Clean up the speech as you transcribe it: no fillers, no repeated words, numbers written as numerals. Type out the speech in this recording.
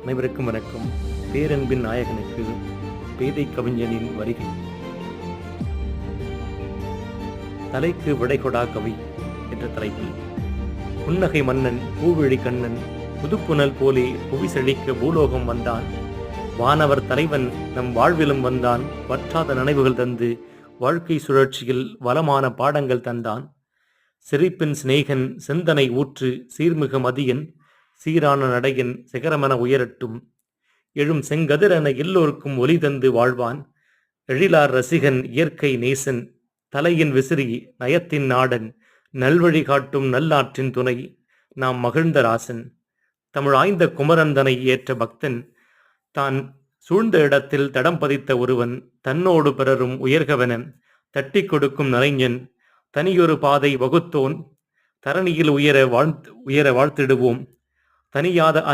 அனைவருக்கும் வணக்கம். பேரன்பின் நாயகனுக்கு பேதை கவிஞனின் வரிகள். தலைக்கு விடைகொடா கவி என்ற தலைப்பில் புன்னகை மன்னன் பூவிழி கண்ணன் புதுப்புனல் போலே புவி செழிக்க பூலோகம் வந்தான். வானவர் தலைவன் நம் வாழ்விலும் வந்தான். வற்றாத நினைவுகள் தந்து வாழ்க்கை சுழற்சியில் வளமான பாடங்கள் தந்தான். சிரிப்பின் சிநேகன் சிந்தனை ஊற்று சீர்மிகு மதியன் சீரான நடையன் சிகரமென உயரட்டும். எழும் செங்கதிரென எல்லோருக்கும் ஒலி தந்து வாழ்வான். எழிலார் ரசிகன் இயற்கை நேசன் தலையின் விசிறி நயத்தின் நாடன் நல்வழி காட்டும் நல்லாற்றின் துணை நாம் மகிழ்ந்த ராசன். தமிழ் ஆய்ந்த குமரந்தனை ஏற்ற பக்தன் தான் சூழ்ந்த இடத்தில் தடம் பதித்த ஒருவன் தன்னோடு பிறரும் உயர்கவன தட்டி கொடுக்கும் நரைஞன் தனியொரு பாதை வகுத்தோன் தரணியில் உயர வாழ்த்திடுவோம். தனியாத